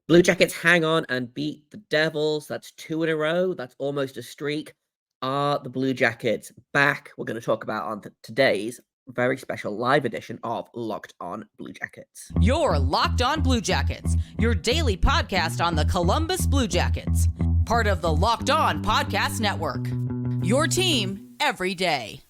Blue Jackets hang on and beat the Devils. That's 2 in a row. That's almost a streak. Are the Blue Jackets back? We're going to talk about on today's very special live edition of Locked On Blue Jackets. You're Locked On Blue Jackets, your daily podcast on the Columbus Blue Jackets, part of the Locked On Podcast Network. Your team every day.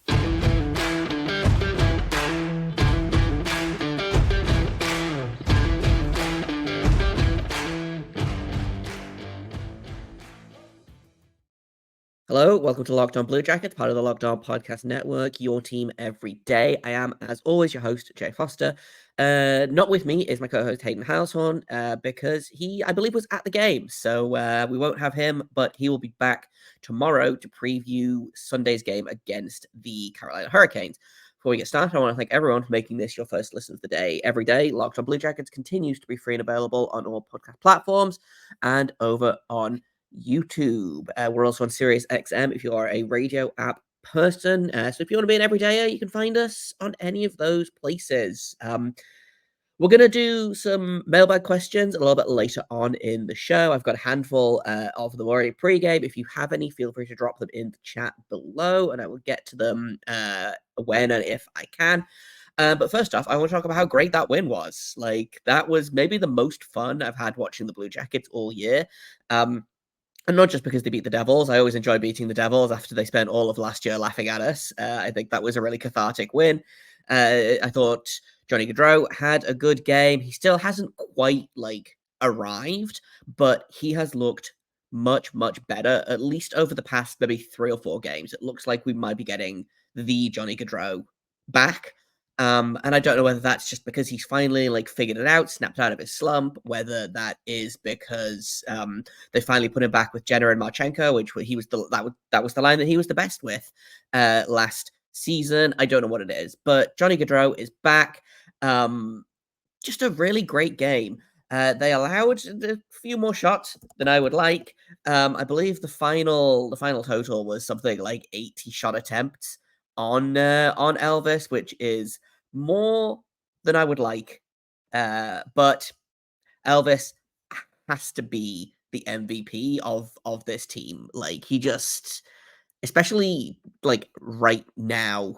Hello, welcome to Locked On Blue Jackets, part of the Locked On Podcast Network, your team every day. I am, as always, your host, Jay Foster. Not with me is my co-host, Hayden Halshorn, because he, I believe, was at the game. So we won't have him, but he will be back tomorrow to preview Sunday's game against the Carolina Hurricanes. Before we get started, I want to thank everyone for making this your first listen of the day every day. Locked On Blue Jackets continues to be free and available on all podcast platforms and over on YouTube. We're also on Sirius XM if you are a radio app person. So if you want to be an everydayer, you can find us on any of those places. We're going to do some mailbag questions a little bit later on in the show. I've got a handful of them already pre-game. If you have any, feel free to drop them in the chat below, and I will get to them when and if I can. But first off, I want to talk about how great that win was. Like, that was maybe the most fun I've had watching the Blue Jackets all year. And not just because they beat the Devils. I always enjoy beating the Devils after they spent all of last year laughing at us. I think that was a really cathartic win. I thought Johnny Gaudreau had a good game. He still hasn't quite, arrived, but he has looked much, much better, at least over the past maybe 3 or 4 games. It looks like we might be getting the Johnny Gaudreau back. And I don't know whether that's just because he's finally figured it out, snapped out of his slump, whether that is because they finally put him back with Jenner and Marchenko, which he was that was the line that he was the best with last season. I don't know what it is, but Johnny Gaudreau is back. Just a really great game. They allowed a few more shots than I would like. I believe the final total was something like 80 shot attempts on Elvis, which is more than I would like. But Elvis has to be the MVP of this team. He just, especially right now,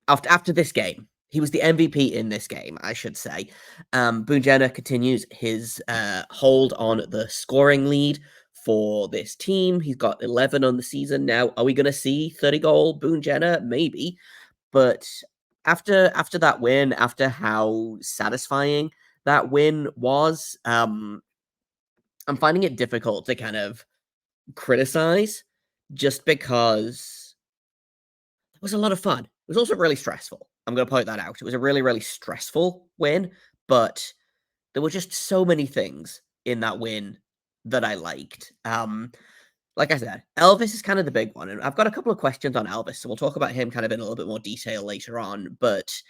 after this game, he was the MVP in this game, I should say. Boone Jenner continues his hold on the scoring lead for this team. He's got 11 on the season now. Are we going to see 30-goal Boone Jenner? Maybe. But after that win, after how satisfying that win was, I'm finding it difficult to kind of criticize just because it was a lot of fun. It was also really stressful. I'm going to point that out. It was a really, really stressful win, but there were just so many things in that win that I liked. Like I said, Elvis is kind of the big one, and I've got a couple of questions on Elvis, so we'll talk about him kind of in a little bit more detail later on, but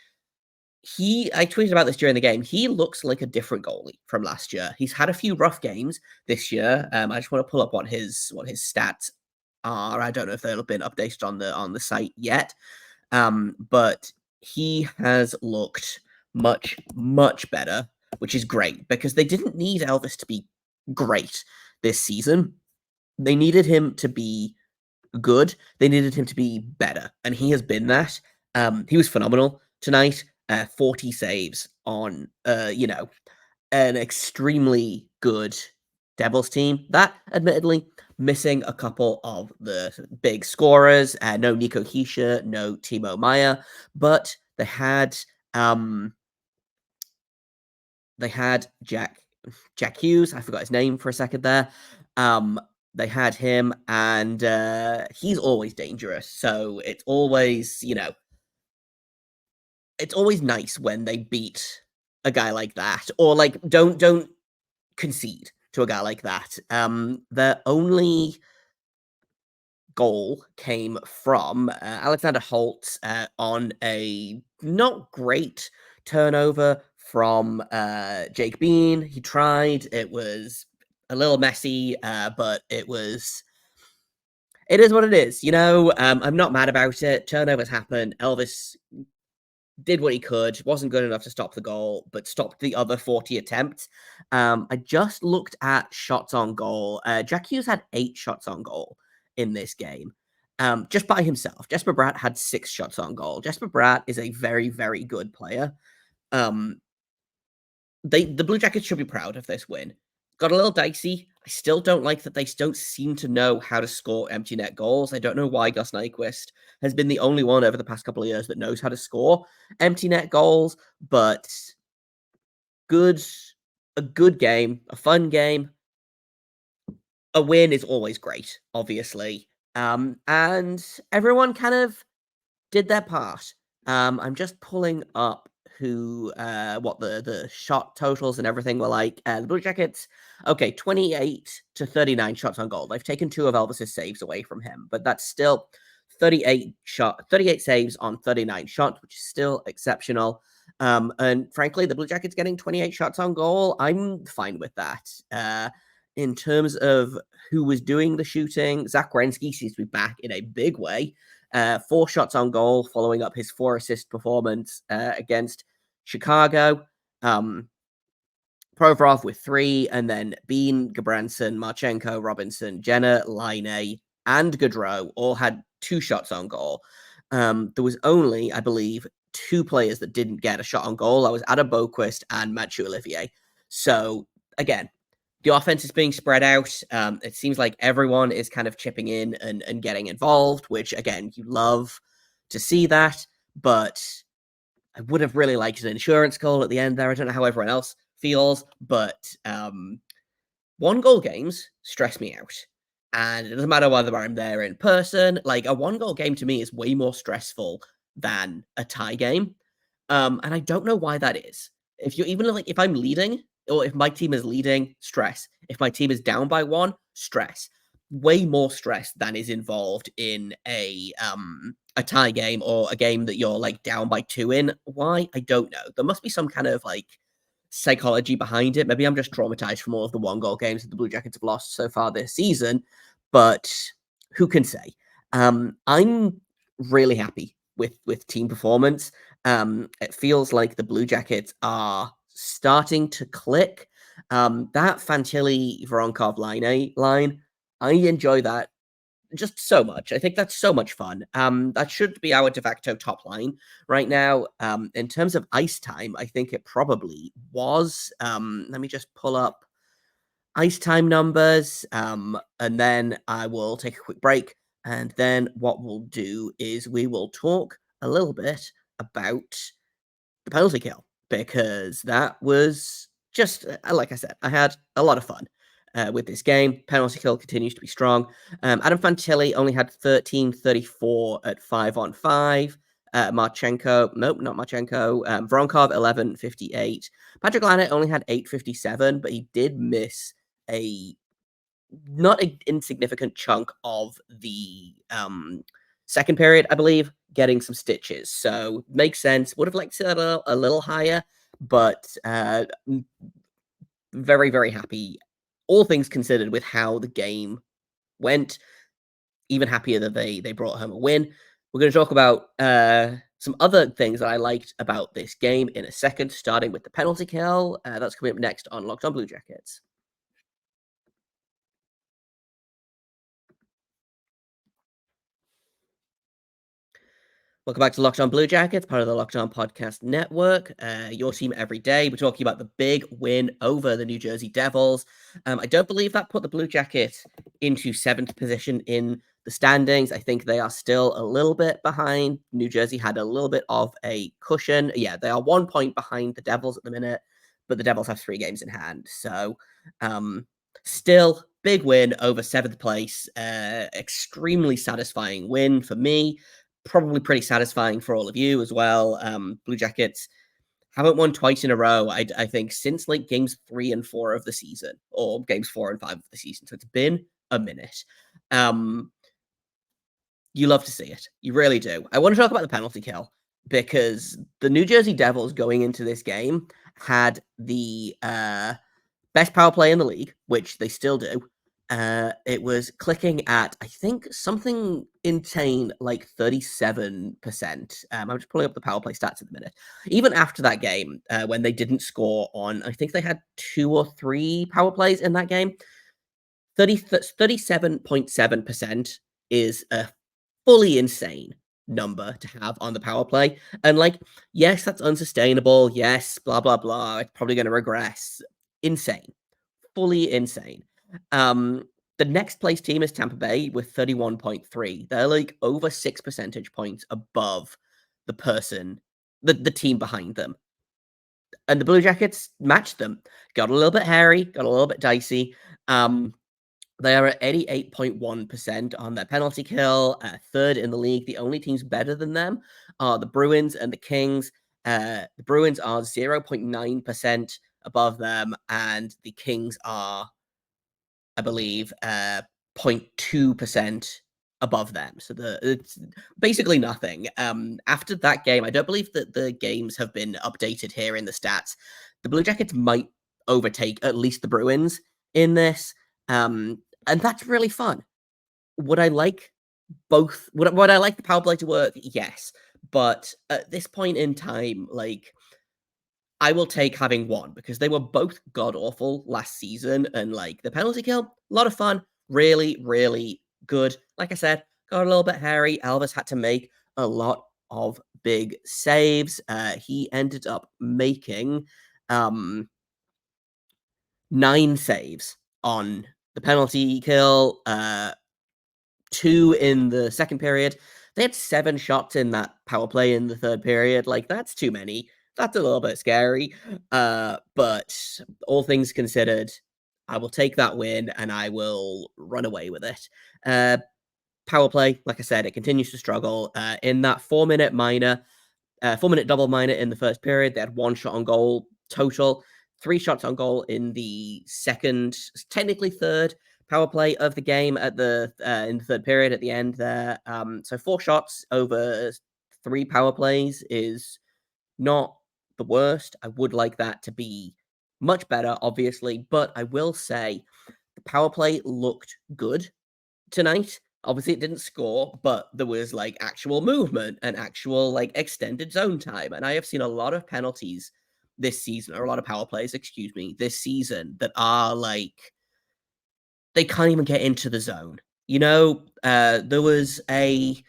I tweeted about this during the game. He looks like a different goalie from last year. He's had a few rough games this year. I just want to pull up what his stats are. I don't know if they've been updated on the site yet, but he has looked much, much better, which is great because they didn't need Elvis to be great this season. They needed him to be good. They needed him to be better, and he has been that. He was phenomenal tonight. 40 saves on, an extremely good Devils team. That, admittedly, missing a couple of the big scorers. No Nico Hischier, no Timo Meier, but they had Jack Hughes. I forgot his name for a second there. They had him, and he's always dangerous. So it's always, it's always nice when they beat a guy like that, or don't concede to a guy like that. Their only goal came from Alexander Holtz on a not great turnover from Jake Bean. He tried. It was a little messy, but it is what it is. I'm not mad about it. Turnovers happen. Elvis did what he could, wasn't good enough to stop the goal, but stopped the other 40 attempts. I just looked at shots on goal. Jack Hughes had 8 shots on goal in this game, just by himself. Jesper Bratt had 6 shots on goal. Jesper Bratt is a very, very good player. The Blue Jackets should be proud of this win. Got a little dicey. I still don't like that they don't seem to know how to score empty net goals. I don't know why Gus Nyquist has been the only one over the past couple of years that knows how to score empty net goals, but a good game, a fun game. A win is always great, obviously. And everyone kind of did their part. I'm just pulling up what the shot totals and everything were like. The Blue Jackets, okay, 28 to 39 shots on goal. They've taken 2 of Elvis's saves away from him, but that's still 38 saves on 39 shots, which is still exceptional. And frankly, the Blue Jackets getting 28 shots on goal, I'm fine with that. In terms of who was doing the shooting, Zach Werenski seems to be back in a big way. 4 shots on goal, following up his 4-assist performance against Chicago. Provorov with 3, and then Bean, Branson, Marchenko, Robinson, Jenner, Laine, and Gaudreau all had 2 shots on goal. There was only, I believe, 2 players that didn't get a shot on goal. That was Adam Boquist and Mathieu Olivier. So, again, the offense is being spread out. It seems like everyone is kind of chipping in and getting involved, which, again, you love to see that. But I would have really liked an insurance goal at the end there. I don't know how everyone else feels, but 1-goal games stress me out. And it doesn't matter whether I'm there in person. Like, a 1-goal game to me is way more stressful than a tie game. And I don't know why that is. If I'm leading, or if my team is leading, stress. If my team is down by 1, stress. Way more stress than is involved in a tie game or a game that you're like down by 2 in. Why? I don't know. There must be some kind of like psychology behind it. Maybe I'm just traumatized from all of the 1-goal games that the Blue Jackets have lost so far this season, but who can say? I'm really happy with team performance. It feels like the Blue Jackets are starting to click. That Fantilli Voronkov line, I enjoy that just so much. I think that's so much fun. That should be our de facto top line right now. In terms of ice time, I think it probably was. Let me just pull up ice time numbers, and then I will take a quick break. And then what we'll do is we will talk a little bit about the penalty kill, because that was just, like I said, I had a lot of fun with this game. Penalty kill continues to be strong. Adam Fantilli only had 13-34 at 5-on-5. Marchenko, nope, not Marchenko. Voronkov, 11-58. Patrick Laine only had 8-57, but he did miss a not an insignificant chunk of the second period, I believe, getting some stitches. So makes sense. Would have liked to see that a little higher, but very, very happy, all things considered, with how the game went. Even happier that they brought home a win. We're going to talk about some other things that I liked about this game in a second, starting with the penalty kill. That's coming up next on Locked On Blue Jackets. Welcome back to Locked On Blue Jackets, part of the Locked On Podcast Network. Your team every day. We're talking about the big win over the New Jersey Devils. I don't believe that put the Blue Jackets into 7th position in the standings. I think they are still a little bit behind. New Jersey had a little bit of a cushion. Yeah, they are 1 point behind the Devils at the minute, but the Devils have 3 games in hand. So still big win over 7th place. Extremely satisfying win for me. Probably pretty satisfying for all of you as well. Blue Jackets haven't won twice in a row, I think, since like games 3 and 4 of the season, or games 4 and 5 of the season. So it's been a minute. You love to see it. You really do. I want to talk about the penalty kill, because the New Jersey Devils going into this game had the best power play in the league, which they still do. It was clicking at, I think, something insane like 37%. I'm just pulling up the power play stats at the minute. Even after that game, when they didn't score on, I think they had 2 or 3 power plays in that game, 37.7% is a fully insane number to have on the power play. And like, yes, that's unsustainable. Yes, blah, blah, blah. It's probably going to regress. Insane. Fully insane. The next place team is Tampa Bay with 31.3. They're like over 6 percentage points above the team behind them. And the Blue Jackets matched them. Got a little bit hairy, got a little bit dicey. They are at 88.1% on their penalty kill, third in the league. The only teams better than them are the Bruins and the Kings. The Bruins are 0.9% above them, and the Kings are, I believe, 0.2% above them. So it's basically nothing. After that game, I don't believe that the games have been updated here in the stats. The Blue Jackets might overtake at least the Bruins in this. And that's really fun. Would I like both? Would I like the power play to work? Yes. But at this point in time, like, I will take having one because they were both god awful last season. And like the penalty kill, a lot of fun, really, really good. Like I said, got a little bit hairy. Elvis had to make a lot of big saves. He ended up making 9 saves on the penalty kill, 2 in the second period. They had 7 shots in that power play in the third period. Like, that's too many. That's a little bit scary. But all things considered, I will take that win and I will run away with it. Power play, like I said, it continues to struggle. In that 4-minute minor, 4-minute double minor in the first period, they had 1 shot on goal total. 3 shots on goal in the second, technically third power play of the game at the in the third period at the end there. So 4 shots over 3 power plays is not the worst. I would like that to be much better, obviously, but I will say the power play looked good tonight. Obviously, it didn't score, but there was like actual movement and actual like extended zone time. And I have seen a lot of penalties this season, or a lot of power plays, excuse me, this season that are like they can't even get into the zone. You know, there was a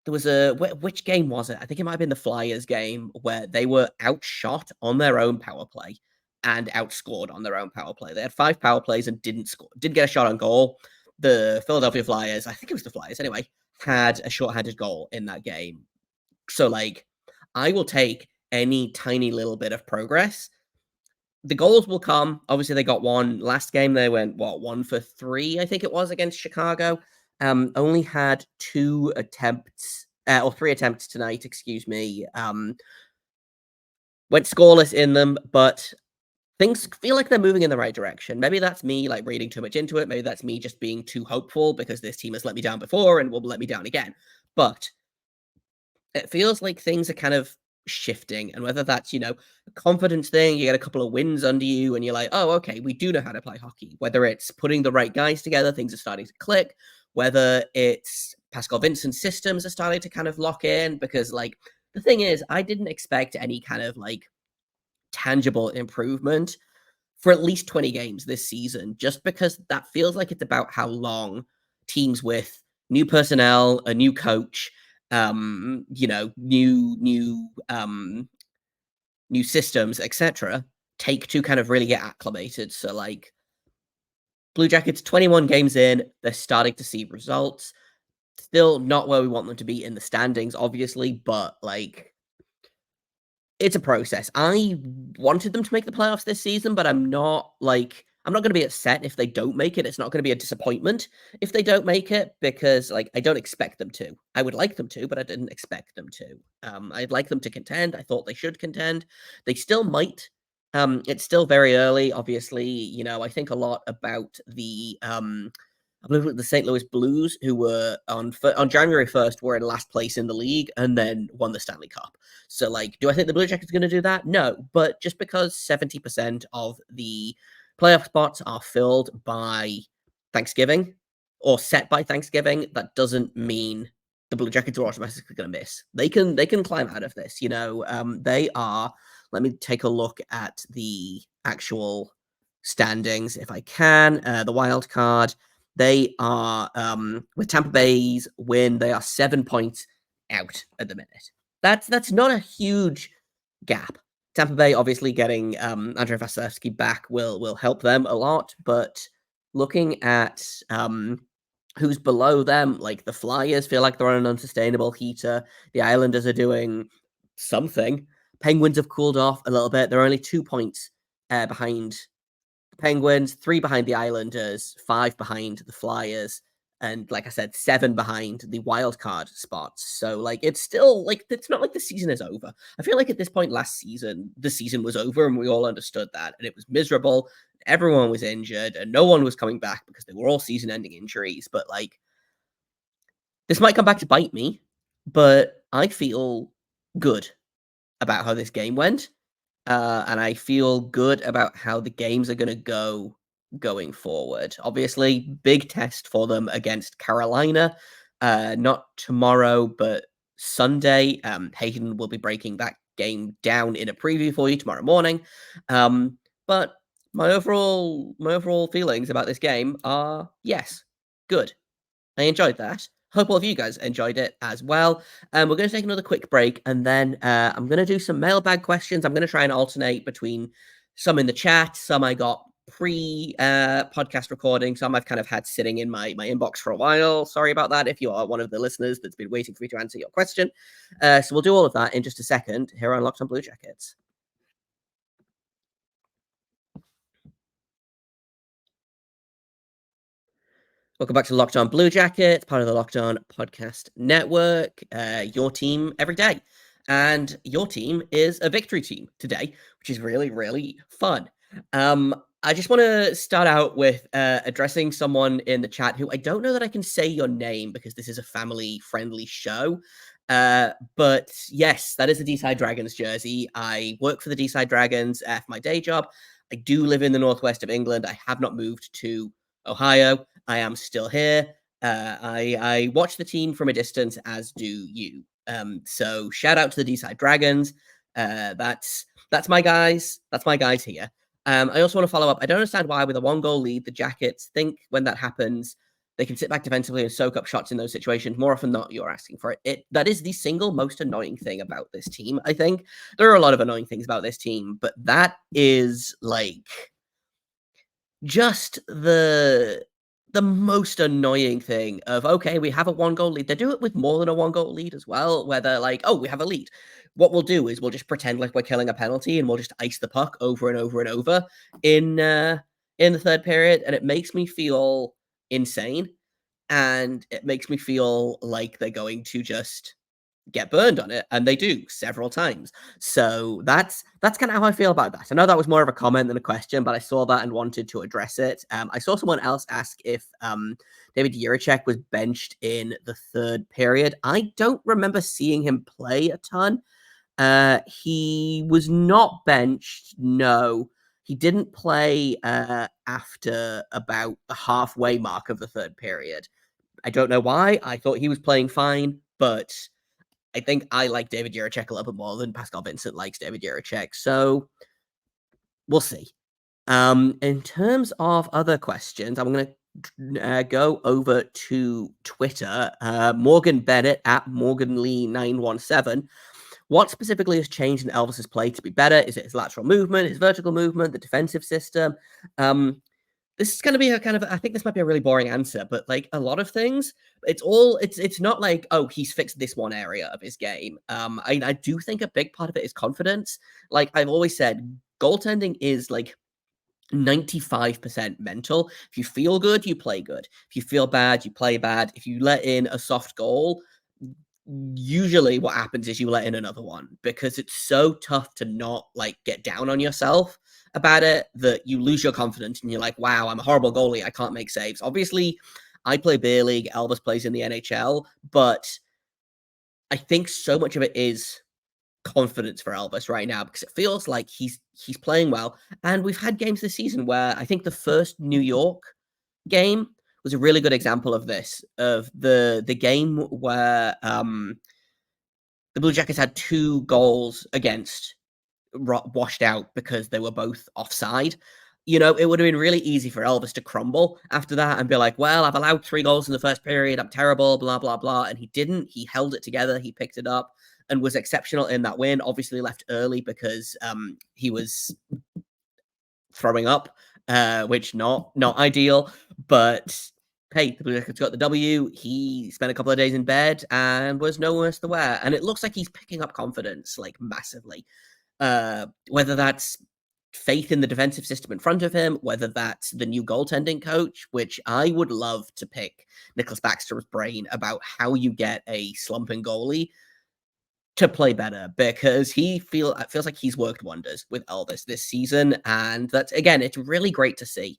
which game was it? I think it might have been the Flyers game where they were outshot on their own power play and outscored on their own power play. They had 5 power plays and didn't get a shot on goal. The Philadelphia Flyers, I think it was the Flyers anyway, had a shorthanded goal in that game. So like, I will take any tiny little bit of progress. The goals will come. Obviously, they got one last game. They went 1 for 3, I think it was, against Chicago. Only had 2 attempts or 3 attempts tonight. Excuse me. Went scoreless in them, but things feel like they're moving in the right direction. Maybe that's me like reading too much into it. Maybe that's me just being too hopeful because this team has let me down before and will let me down again. But it feels like things are kind of shifting, and whether that's, a confidence thing, you get a couple of wins under you and you're like, oh, okay, we do know how to play hockey. Whether it's putting the right guys together, things are starting to click. Whether it's Pascal Vincent's systems are starting to kind of lock in, because like the thing is, I didn't expect any kind of like tangible improvement for at least 20 games this season, just because that feels like it's about how long teams with new personnel, a new coach, new systems, etc., take to kind of really get acclimated. So like Blue Jackets 21 games in, they're starting to see results. Still not where we want them to be in the standings, obviously, but like it's a process. I wanted them to make the playoffs this season, but I'm not going to be upset if they don't make it. It's not going to be a disappointment if they don't make it, because like I don't expect them to. I would like them to, but I didn't expect them to. I'd like them to contend. I thought they should contend. They still might. It's still very early, obviously. I think a lot about the I believe it was the St. Louis Blues, who were on January 1st were in last place in the league and then won the Stanley Cup. So, like, do I think the Blue Jackets are going to do that? No, but just because 70% of the playoff spots are filled by Thanksgiving or set by Thanksgiving, that doesn't mean the Blue Jackets are automatically going to miss. They can climb out of this. They are. Let me take a look at the actual standings if I can. The wild card. They are with Tampa Bay's win. They are 7 points out at the minute. That's not a huge gap. Tampa Bay obviously getting Andrei Vasilevsky back will help them a lot, but looking at who's below them, like the Flyers feel like they're on an unsustainable heater. The Islanders are doing something. Penguins have cooled off a little bit. They're only 2 points behind the Penguins, 3 behind the Islanders, 5 behind the Flyers, and like I said, 7 behind the wild card spots. So like it's still like it's not like the season is over. I feel like at this point last season, the season was over and we all understood that, and it was miserable. Everyone was injured and no one was coming back because they were all season-ending injuries. But like this might come back to bite me, but I feel good about how this game went. And I feel good about how the games are going to go going forward. Obviously, big test for them against Carolina. Not tomorrow, but Sunday. Hayden will be breaking that game down in a preview for you tomorrow morning. But my overall feelings about this game are yes, good. I enjoyed that. Hope all of you guys enjoyed it as well. We're going to take another quick break, and then I'm going to do some mailbag questions. I'm going to try and alternate between some in the chat, some I got pre-podcast recording, some I've kind of had sitting in my inbox for a while. Sorry about that if you are one of the listeners that's been waiting for me to answer your question. So we'll do all of that in just a second here on Locked on Blue Jackets. Welcome back to Locked On Blue Jackets, part of the Locked On Podcast Network. Your team every day. And your team is a victory team today, which is really, really fun. I just want to start out with addressing someone in the chat who I don't know that I can say your name because this is a family-friendly show. But yes, that is the D-Side Dragons jersey. I work for the D-Side Dragons for my day job. I do live in the northwest of England. I have not moved to Ohio. I am still here. I watch the team from a distance, as do you. So shout out to the D-Side Dragons. That's my guys. That's my guys here. I also want to follow up. I don't understand why, with a 1-goal lead, the Jackets think when that happens, they can sit back defensively and soak up shots in those situations. More often than not, you're asking for it. That is the single most annoying thing about this team, I think. There are a lot of annoying things about this team, but that is like just the most annoying thing of, okay, we have a 1-goal lead. They do it with more than a 1-goal lead as well, where they're like, oh, we have a lead. What we'll do is we'll just pretend like we're killing a penalty and we'll just ice the puck over and over and over in the third period. And it makes me feel insane. And it makes me feel like they're going to just get burned on it, and they do several times. So that's kind of how I feel about that. I know that was more of a comment than a question, but I saw that and wanted to address it. I saw someone else ask if David Jiricek was benched in the third period. I don't remember seeing him play a ton. He was not benched. No, he didn't play after about the halfway mark of the third period. I don't know why. I thought he was playing fine, but I think I like David Jiricek a little bit more than Pascal Vincent likes David Jiricek. So we'll see. In terms of other questions, I'm going to go over to Twitter. Morgan Bennett at MorganLee917. What specifically has changed in Elvis's play to be better? Is it his lateral movement, his vertical movement, the defensive system? This is going to be I think this might be a really boring answer, but like a lot of things, it's not like, oh, he's fixed this one area of his game. I do think a big part of it is confidence. Like I've always said, goaltending is like 95% mental. If you feel good, you play good. If you feel bad, you play bad. If you let in a soft goal, usually what happens is you let in another one, because it's so tough to not like get down on yourself about it that you lose your confidence and you're like, wow, I'm a horrible goalie. I can't make saves. Obviously, I play beer league. Elvis plays in the NHL, but I think so much of it is confidence for Elvis right now, because it feels like he's playing well. And we've had games this season where I think the first New York game was a really good example of this, of the game where the Blue Jackets had 2 goals against washed out because they were both offside. It would have been really easy for Elvis to crumble after that and be like, well, I've allowed 3 goals in the first period. I'm terrible, blah, blah, blah. And he didn't. He held it together. He picked it up and was exceptional in that win. Obviously left early because he was throwing up, which not ideal. But hey, the Blue Jackets got the W. He spent a couple of days in bed and was no worse the wear. And it looks like he's picking up confidence, like, massively. Whether that's faith in the defensive system in front of him, whether that's the new goaltending coach, which I would love to pick Nicholas Baxter's brain about how you get a slumping goalie to play better, because it feels like he's worked wonders with Elvis this season, and that's, again, it's really great to see.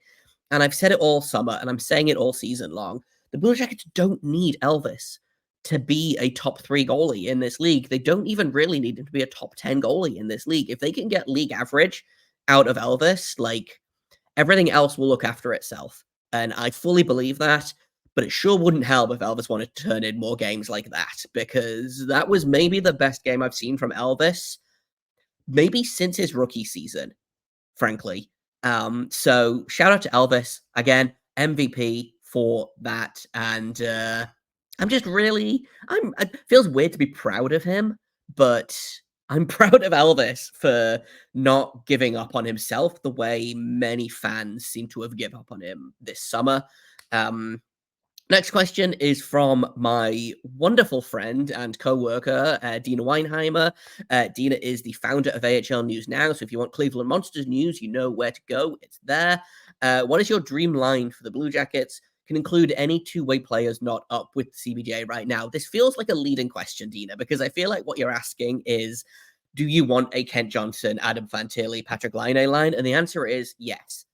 And I've said it all summer, and I'm saying it all season long. The Blue Jackets don't need Elvis to be a top 3 goalie in this league. They don't even really need him to be a top 10 goalie in this league. If they can get league average out of Elvis, like, everything else will look after itself. And I fully believe that, but it sure wouldn't help if Elvis wanted to turn in more games like that, because that was maybe the best game I've seen from Elvis, maybe since his rookie season, frankly. So shout out to Elvis, again, MVP for that. And it feels weird to be proud of him, but I'm proud of Elvis for not giving up on himself the way many fans seem to have given up on him this summer. Next question is from my wonderful friend and co-worker, Dena Weinheimer. Dena is the founder of AHL News Now, so if you want Cleveland Monsters news, you know where to go. It's there. What is your dream line for the Blue Jackets? Can include any two-way players not up with CBJ right now. This feels like a leading question, Dena, because I feel like what you're asking is, do you want a Kent Johnson, Adam Fantilli, Patrick Laine line? And the answer is yes.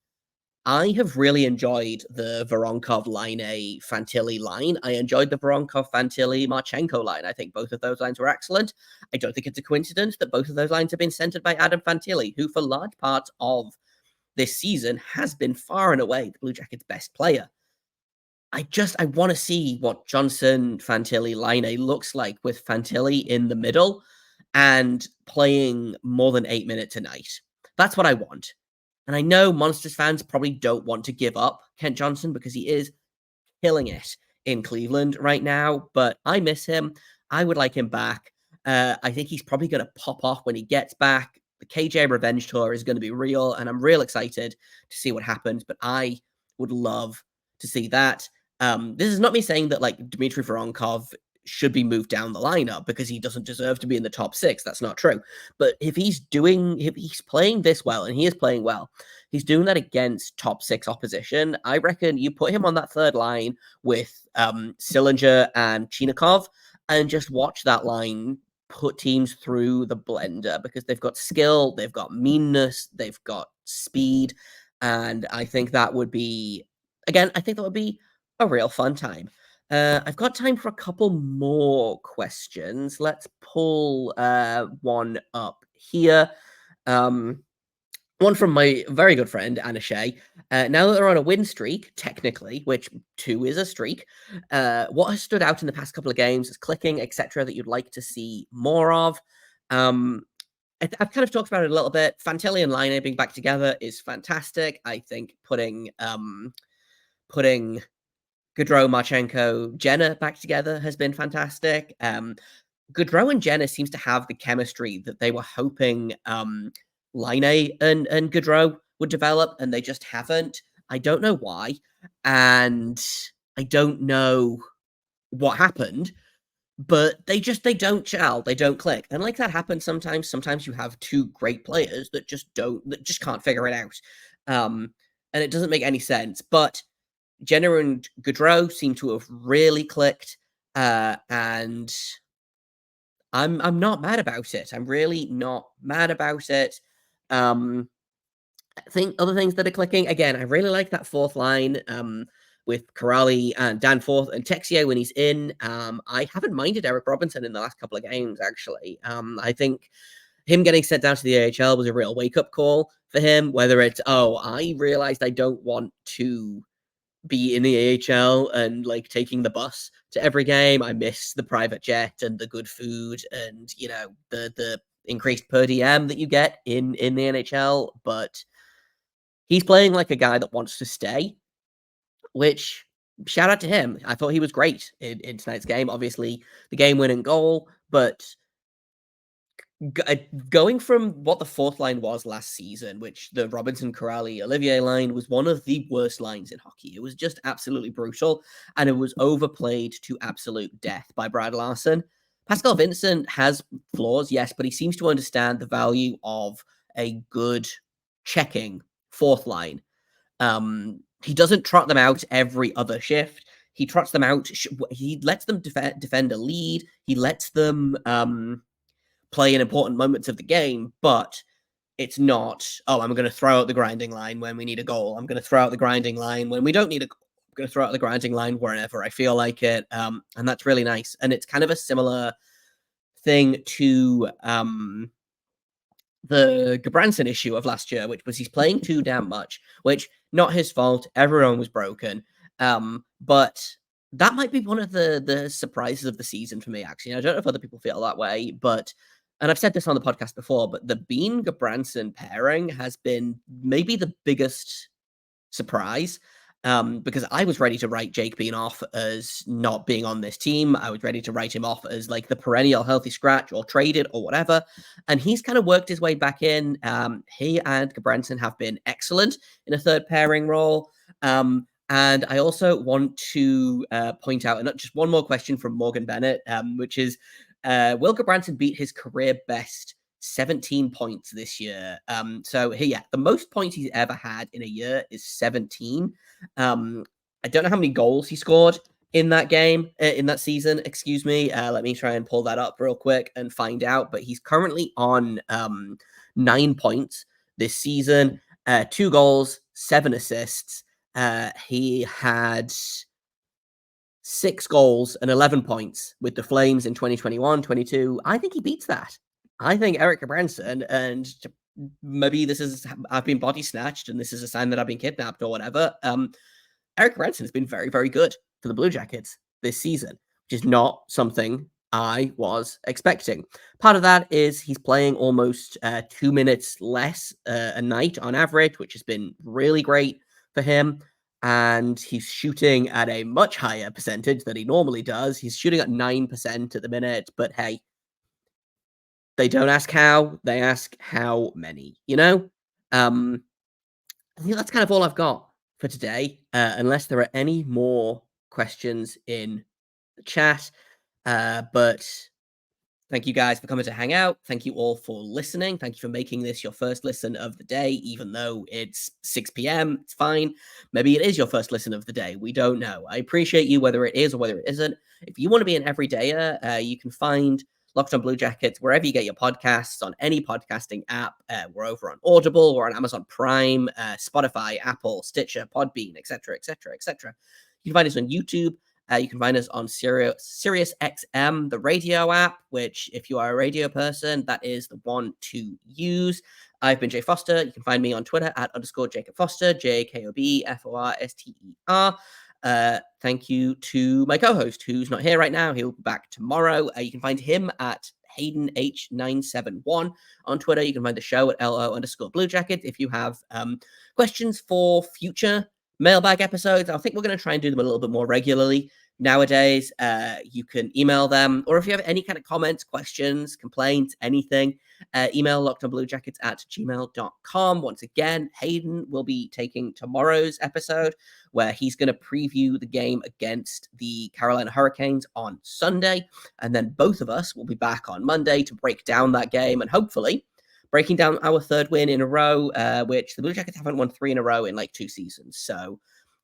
I have really enjoyed the Voronkov, Laine, Fantilli line. I enjoyed the Voronkov, Fantilli, Marchenko line. I think both of those lines were excellent. I don't think it's a coincidence that both of those lines have been centered by Adam Fantilli, who for large parts of this season has been far and away the Blue Jackets' best player. I want to see what Johnson, Fantilli, Laine looks like with Fantilli in the middle and playing more than 8 minutes a night. That's what I want. And I know Monsters fans probably don't want to give up Kent Johnson because he is killing it in Cleveland right now, but I miss him. I would like him back. I think he's probably going to pop off when he gets back. The KJ Revenge Tour is going to be real, and I'm real excited to see what happens, but I would love to see that. This is not me saying that, like, Dmitry Voronkov should be moved down the lineup because he doesn't deserve to be in the top 6. That's not true. But if he's playing this well, and he is playing well, he's doing that against top 6 opposition. I reckon you put him on that third line with Sillinger and Chinikov and just watch that line put teams through the blender, because they've got skill, they've got meanness, they've got speed. And I think that would be, a real fun time. I've got time for a couple more questions. Let's pull one up here. One from my very good friend, Anna Shea. Now that they're on a win streak, technically, which 2 is a streak, what has stood out in the past couple of games as clicking, etc., that you'd like to see more of? I've kind of talked about it a little bit. Fantilli and Laine being back together is fantastic. I think putting Gaudreau, Marchenko, Jenner back together has been fantastic. Gaudreau and Jenner seems to have the chemistry that they were hoping Laine and Gaudreau would develop, and they just haven't. I don't know why, and I don't know what happened, but they don't gel, they don't click. And like that happens sometimes. Sometimes you have 2 great players that just can't figure it out. And it doesn't make any sense. But Jenner and Gaudreau seem to have really clicked, and I'm not mad about it. I'm really not mad about it. I think other things that are clicking, again, I really like that fourth line with Corrali and Danforth and Texier when he's in. I haven't minded Eric Robinson in the last couple of games, actually. I think him getting sent down to the AHL was a real wake-up call for him, whether it's, I realized I don't want to be in the AHL and like taking the bus to every game. I miss the private jet and the good food and the increased per diem that you get in the NHL. But he's playing like a guy that wants to stay, which shout out to him. I thought he was great in tonight's game. Obviously, the game-winning goal, but going from what the fourth line was last season, which the Robinson, Corrali, Olivier line was one of the worst lines in hockey. It was just absolutely brutal, and it was overplayed to absolute death by Brad Larson. Pascal Vincent has flaws, yes, but he seems to understand the value of a good checking fourth line. He doesn't trot them out every other shift. He trots them out. He lets them defend a lead. He lets them play in important moments of the game, but it's not, oh, I'm going to throw out the grinding line when we need a goal. I'm going to throw out the grinding line when we don't need a goal. I'm going to throw out the grinding line wherever I feel like it. And that's really nice. And it's kind of a similar thing to the Branson issue of last year, which was he's playing too damn much, which not his fault. Everyone was broken. But that might be one of the surprises of the season for me, actually. I don't know if other people feel that way, but, and I've said this on the podcast before, but the Bean Branson pairing has been maybe the biggest surprise. Because I was ready to write Jake Bean off as not being on this team. I was ready to write him off as like the perennial healthy scratch or traded or whatever. And he's kind of worked his way back in. He and Branson have been excellent in a third pairing role. And I also want to point out, and not just one more question from Morgan Bennett, which is, will Branson beat his career best 17 points this year? So yeah, the most points he's ever had in a year is 17. I don't know how many goals he scored in that game, in that season, excuse me. Let me try and pull that up real quick and find out. But he's currently on 9 points this season, 2 goals, 7 assists. He had 6 goals and 11 points with the Flames in 2021-22. I think he beats that. I think Eric Branson, and maybe this is, I've been body snatched and this is a sign that I've been kidnapped or whatever. Eric Branson has been very, very good for the Blue Jackets this season, which is not something I was expecting. Part of that is he's playing almost 2 minutes less a night on average, which has been really great for him. And he's shooting at a much higher percentage than he normally does. He's shooting at 9% at the minute, but hey, they don't ask how, they ask how many, I think that's kind of all I've got for today, unless there are any more questions in the chat. But thank you guys for coming to hang out. Thank you all for listening. Thank you for making this your first listen of the day, even though it's 6 p.m. It's fine. Maybe it is your first listen of the day. We don't know. I appreciate you, whether it is or whether it isn't. If you want to be an everydayer, you can find Locked On Blue Jackets wherever you get your podcasts, on any podcasting app. We're over on Audible, we're on Amazon Prime, Spotify, Apple, Stitcher, Podbean, etc., etc., etc. You can find us on YouTube. You can find us on Sirius XM, the radio app, which, if you are a radio person, that is the one to use. I've been Jay Foster. You can find me on Twitter at _Jacob Foster, JKOBFORSTER. Thank you to my co-host, who's not here right now. He'll be back tomorrow. You can find him at HaydenH971 on Twitter. You can find the show at LO_Blue Jacket. If you have questions for future mailbag episodes, I think we're going to try and do them a little bit more regularly nowadays. You can email them, or if you have any kind of comments, questions, complaints, anything, email lockedonbluejackets@gmail.com. Once again, Hayden will be taking tomorrow's episode, where he's going to preview the game against the Carolina Hurricanes on Sunday, and then both of us will be back on Monday to break down that game, and hopefully breaking down our third win in a row, which the Blue Jackets haven't won 3 in a row in like 2 seasons. So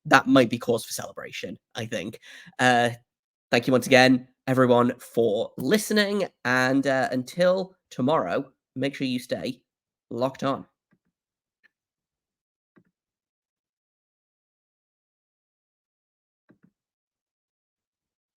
that might be cause for celebration, I think. Thank you once again, everyone, for listening. And until tomorrow, make sure you stay locked on.